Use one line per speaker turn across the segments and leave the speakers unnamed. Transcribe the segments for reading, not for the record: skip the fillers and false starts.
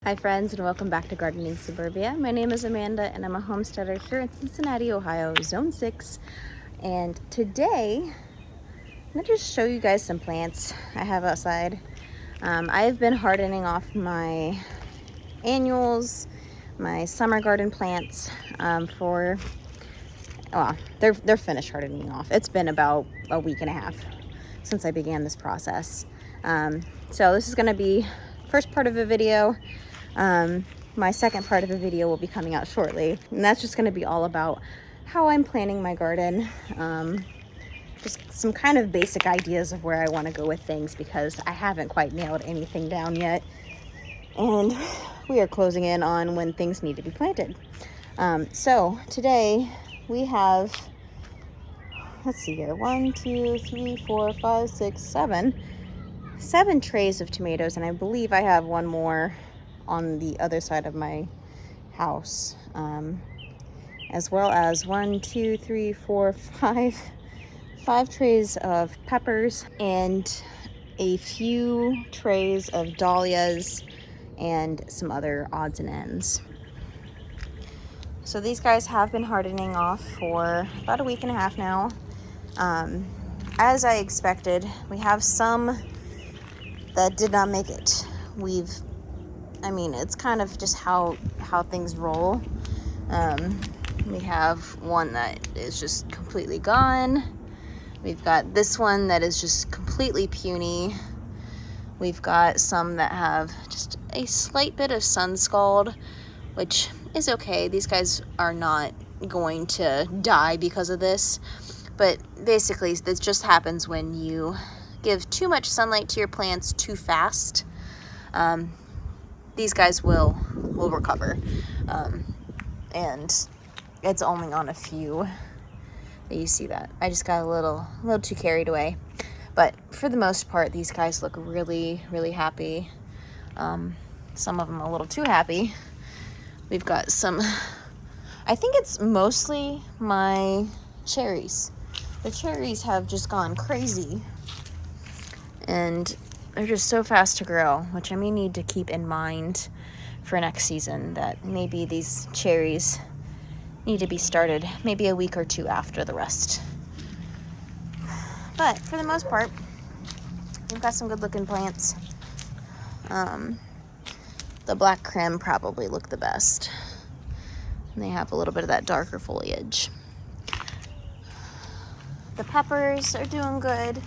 Hi friends, and welcome back to Gardening Suburbia. My name is Amanda and I'm a homesteader here in Cincinnati, Ohio, Zone 6. And today, I'm going to just show you guys some plants I have outside. I have been hardening off my annuals, my summer garden plants they're finished hardening off. It's been about a week and a half since I began this process. So this is going to be first part of a video. My second part of a video will be coming out shortly, and that's just going to be all about how I'm planning my garden, just some kind of basic ideas of where I want to go with things, because I haven't quite nailed anything down yet, and we are closing in on when things need to be planted. So today we have, let's see here, 1, 2, 3, 4, 5, 6, 7 trays of tomatoes, and I believe I have one more on the other side of my house, as well as 1, 2, 3, 4, 5 trays of peppers and a few trays of dahlias and some other odds and ends. So these guys have been hardening off for about a week and a half now. As I expected, we have some that did not make it. It's kind of just how things roll. We have one that is just completely gone. We've got this one that is just completely puny. We've got some that have just a slight bit of sun scald, which is okay. These guys are not going to die because of this, but basically this just happens when you give too much sunlight to your plants too fast. These guys will recover, and it's only on a few that you see that. I just got a little too carried away, but for the most part, these guys look really, really happy. Some of them a little too happy. We've got some, I think it's mostly my cherries. The cherries have just gone crazy, and they're just so fast to grow, which I may need to keep in mind for next season, that maybe these cherries need to be started maybe a week or two after the rest. But for the most part, we've got some good looking plants. The black creme probably look the best, and they have a little bit of that darker foliage. The peppers are doing good.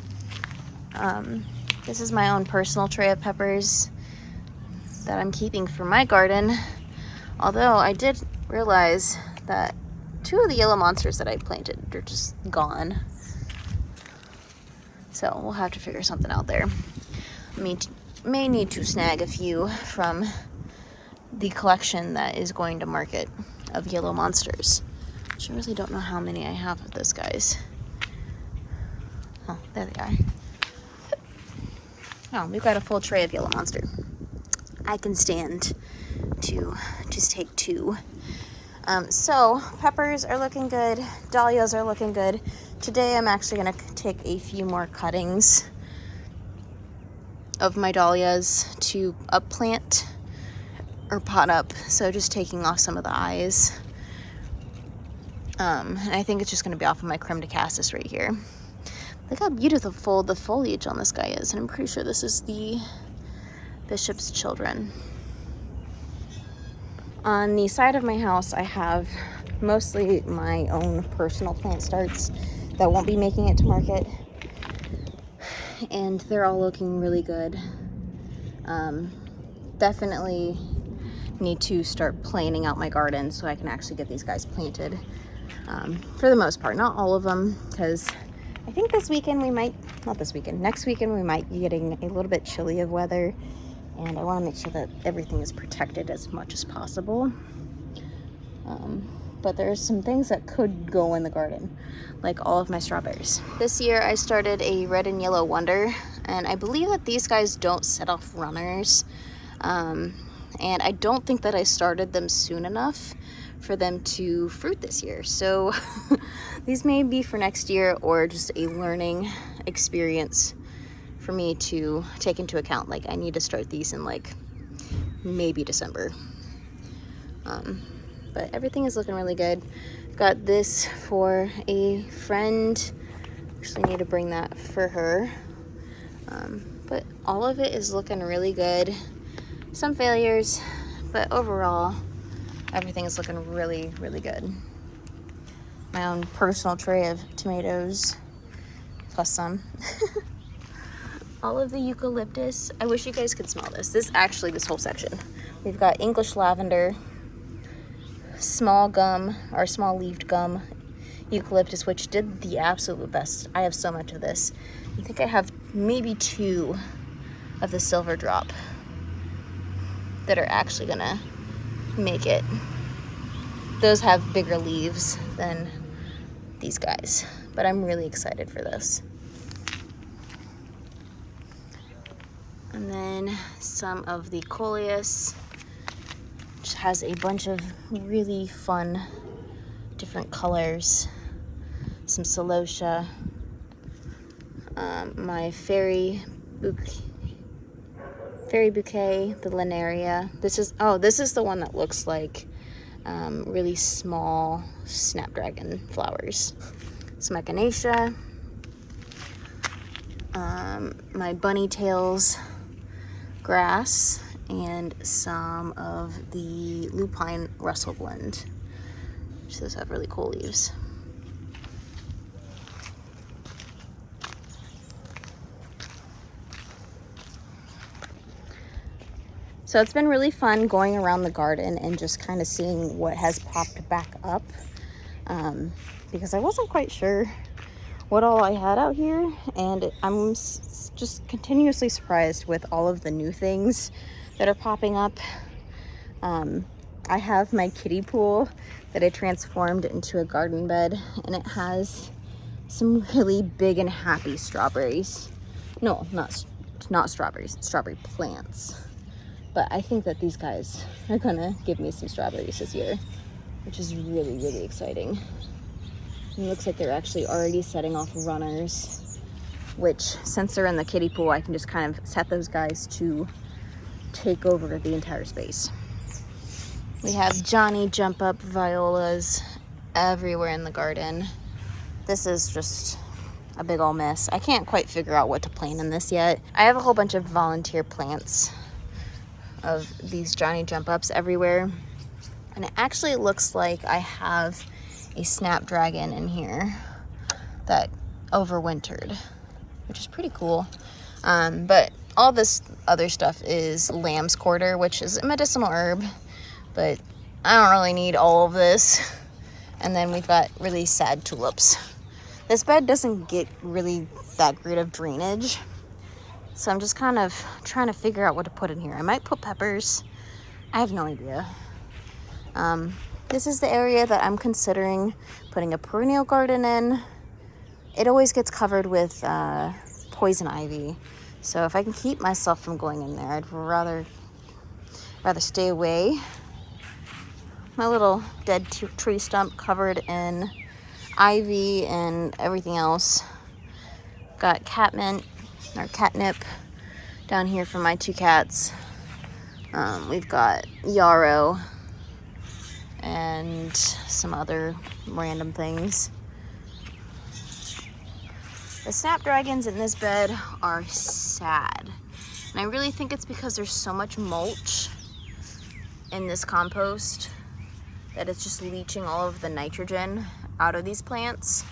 This is my own personal tray of peppers that I'm keeping for my garden. Although I did realize that 2 of the yellow monsters that I planted are just gone. So we'll have to figure something out there. May need to snag a few from the collection that is going to market of yellow monsters, which I really don't know how many I have of those guys. Oh, there they are. Oh, we've got a full tray of yellow monster. I can stand to just take 2. So peppers are looking good. Dahlias are looking good. Today I'm actually going to take a few more cuttings of my dahlias to upplant or pot up. So just taking off some of the eyes. And I think it's just going to be off of my creme de cassis right here. Look how beautiful the foliage on this guy is, and I'm pretty sure this is the Bishop's Children. On the side of my house, I have mostly my own personal plant starts that won't be making it to market, and they're all looking really good. Definitely need to start planning out my garden so I can actually get these guys planted. For the most part, not all of them, because I think next weekend we might be getting a little bit chilly of weather, and I want to make sure that everything is protected as much as possible. But there's some things that could go in the garden, like all of my strawberries. This year I started a red and yellow wonder, and I believe that these guys don't set off runners. And I don't think that I started them soon enough for them to fruit this year. So these may be for next year, or just a learning experience for me to take into account. Like, I need to start these in like maybe December. But everything is looking really good. Got this for a friend. Actually need to bring that for her. But all of it is looking really good. Some failures, but overall, everything is looking really, really good. My own personal tray of tomatoes, plus some. All of the eucalyptus. I wish you guys could smell this. This whole section. We've got English lavender, small gum, or small leaved gum, eucalyptus, which did the absolute best. I have so much of this. I think I have maybe 2 of the silver drop that are actually gonna make it. Those have bigger leaves than these guys, but I'm really excited for this. And then some of the coleus, which has a bunch of really fun different colors. Some celosia, my fairy bouquet, the linaria. This is the one that looks like really small snapdragon flowers. Some echinacea, my bunny tails grass, and some of the lupine Russell blend, which does have really cool leaves. So it's been really fun going around the garden and just kind of seeing what has popped back up, because I wasn't quite sure what all I had out here, and I'm just continuously surprised with all of the new things that are popping up. I have my kiddie pool that I transformed into a garden bed, and it has some really big and happy strawberries. No, not strawberries, strawberry plants. But I think that these guys are gonna give me some strawberries this year, which is really, really exciting. It looks like they're actually already setting off runners, which, since they're in the kiddie pool, I can just kind of set those guys to take over the entire space. We have Johnny jump up violas everywhere in the garden. This is just a big old mess. I can't quite figure out what to plant in this yet. I have a whole bunch of volunteer plants of these Johnny jump ups everywhere, and it actually looks like I have a snapdragon in here that overwintered, which is pretty cool. But all this other stuff is lamb's quarter, which is a medicinal herb, but I don't really need all of this. And then we've got really sad tulips. This bed doesn't get really that great of drainage, so I'm just kind of trying to figure out what to put in here. I might put peppers. I have no idea. This is the area that I'm considering putting a perennial garden in. It always gets covered with poison ivy. So if I can keep myself from going in there, I'd rather stay away. My little dead tree stump covered in ivy and everything else. Got catnip down here for my 2 cats. We've got yarrow and some other random things. The snapdragons in this bed are sad, and I really think it's because there's so much mulch in this compost that it's just leaching all of the nitrogen out of these plants,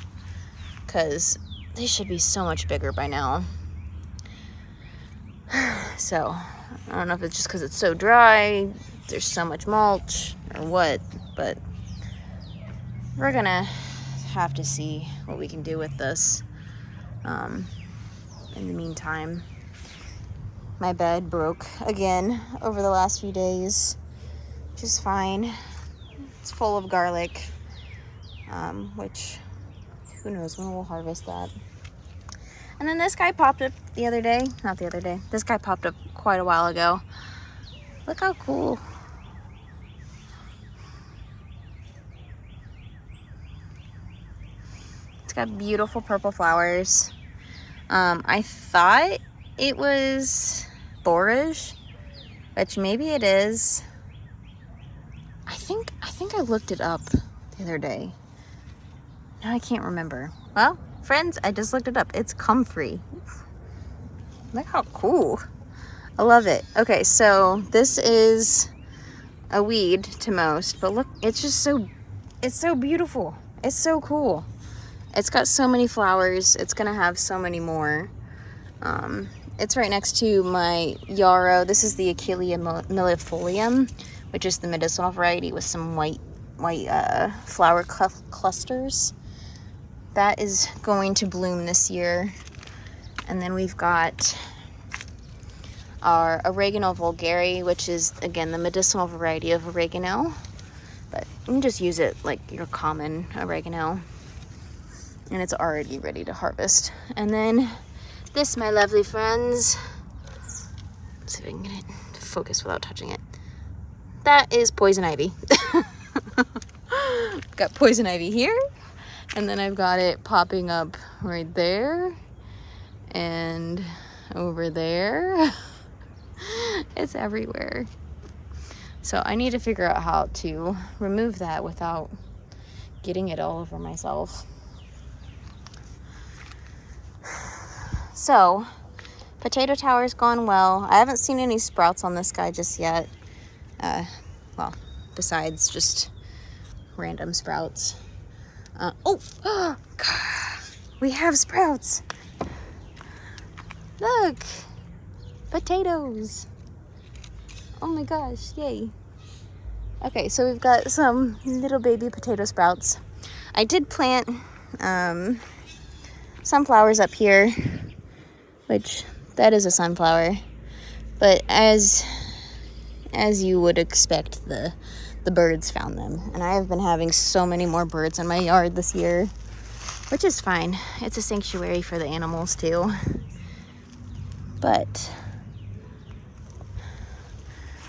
because they should be so much bigger by now. So I don't know if it's just because it's so dry, there's so much mulch, or what, but we're gonna have to see what we can do with this. In the meantime, my bed broke again over the last few days, which is fine. It's full of garlic, which who knows when we'll harvest that. And then this guy popped up this guy popped up quite a while ago. Look how cool. It's got beautiful purple flowers. I thought it was borage, which maybe it is. I think I looked it up the other day. Now I can't remember. Well, friends, I just looked it up. It's comfrey. Look how cool. I love it. Okay, so this is a weed to most, but look, it's so beautiful. It's so cool. It's got so many flowers. It's gonna have so many more. It's right next to my yarrow. This is the Achillea millefolium, which is the medicinal variety with some white flower clusters. That is going to bloom this year. And then we've got our oregano vulgare, which is, again, the medicinal variety of oregano. But you can just use it like your common oregano. And it's already ready to harvest. And then this, my lovely friends, let's see if I can get it to focus without touching it. That is poison ivy. Got poison ivy here. And then I've got it popping up right there. And over there. It's everywhere. So I need to figure out how to remove that without getting it all over myself. So, potato tower's gone well. I haven't seen any sprouts on this guy just yet. Well, besides just random sprouts. Oh, we have sprouts. Look, potatoes. Oh my gosh, yay. Okay, so we've got some little baby potato sprouts. I did plant sunflowers up here, which that is a sunflower. But as you would expect, the birds found them. And I have been having so many more birds in my yard this year, which is fine. It's a sanctuary for the animals too. But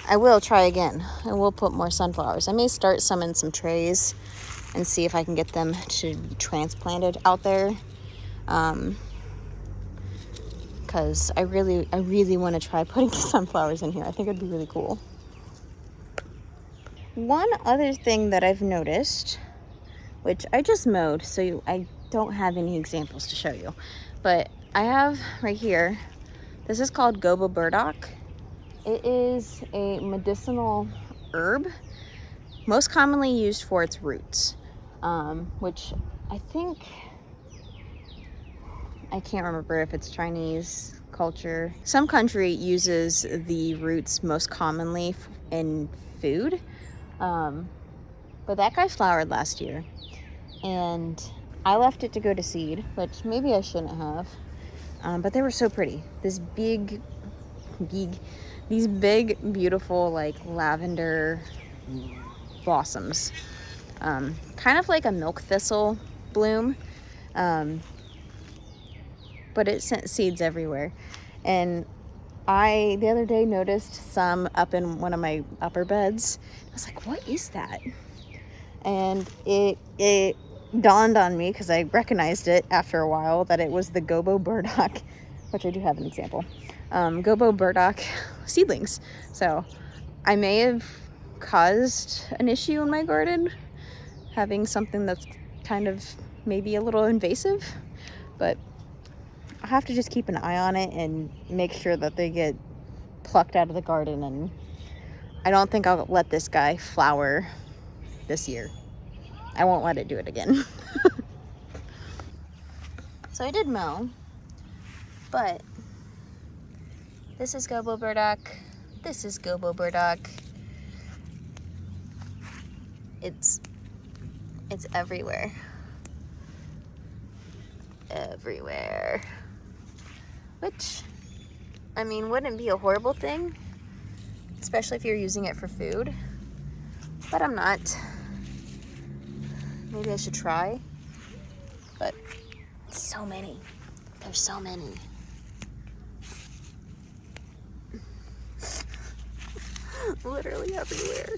I will try again. I will put more sunflowers. I may start some in some trays and see if I can get them to be transplanted out there. Because I really want to try putting sunflowers in here. I think it'd be really cool. One other thing that I've noticed, which I just mowed, so I don't have any examples to show you, but I have right here, this is called gobo burdock. It is a medicinal herb, most commonly used for its roots, which I think, I can't remember if it's Chinese culture. Some country uses the roots most commonly in food. But that guy flowered last year, and I left it to go to seed, which maybe I shouldn't have. But they were so pretty. These big, beautiful, like lavender blossoms. Kind of like a milk thistle bloom. But it sent seeds everywhere. And I, the other day, noticed some up in one of my upper beds. I was like, what is that? And it dawned on me, because I recognized it after a while, that it was the gobo burdock, which I do have an example. Gobo burdock seedlings. So I may have caused an issue in my garden, having something that's kind of maybe a little invasive, but I have to just keep an eye on it and make sure that they get plucked out of the garden. And I don't think I'll let this guy flower this year. I won't let it do it again. So I did mow, but this is gobo burdock. This is gobo burdock. It's everywhere. Everywhere. Which, I mean, wouldn't be a horrible thing, especially if you're using it for food, but I'm not. Maybe I should try, but so many. There's so many. Literally everywhere.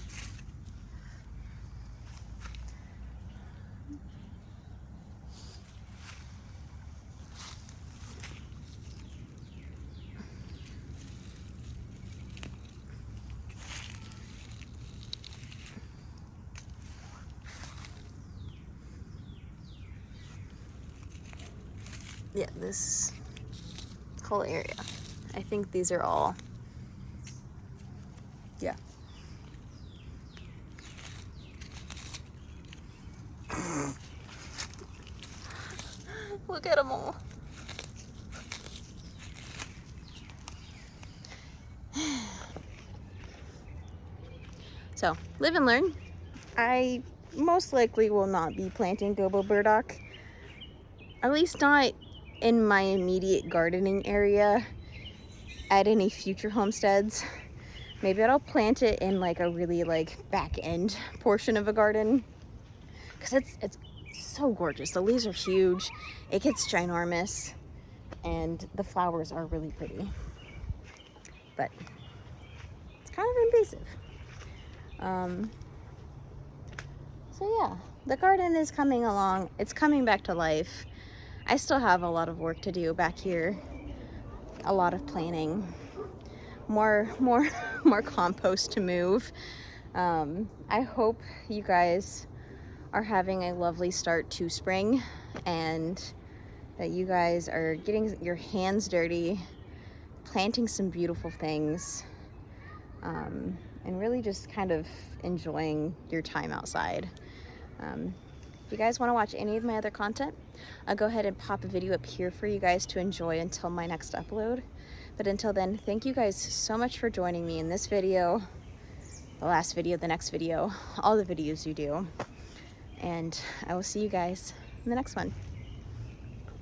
yeah, this whole area. I think these are all, yeah. Look at them all. So, live and learn. I most likely will not be planting gobo burdock, at least not in my immediate gardening area at any future homesteads. Maybe I'll plant it in like a really like back end portion of a garden, because it's so gorgeous. The leaves are huge, it gets ginormous, and the flowers are really pretty, but it's kind of invasive. So yeah, the garden is coming along. It's coming back to life. I still have a lot of work to do back here. A lot of planning, more compost to move. I hope you guys are having a lovely start to spring, and that you guys are getting your hands dirty, planting some beautiful things, and really just kind of enjoying your time outside. If you guys want to watch any of my other content, I'll go ahead and pop a video up here for you guys to enjoy until my next upload. But until then, thank you guys so much for joining me in this video, the last video, the next video, all the videos you do. And I will see you guys in the next one.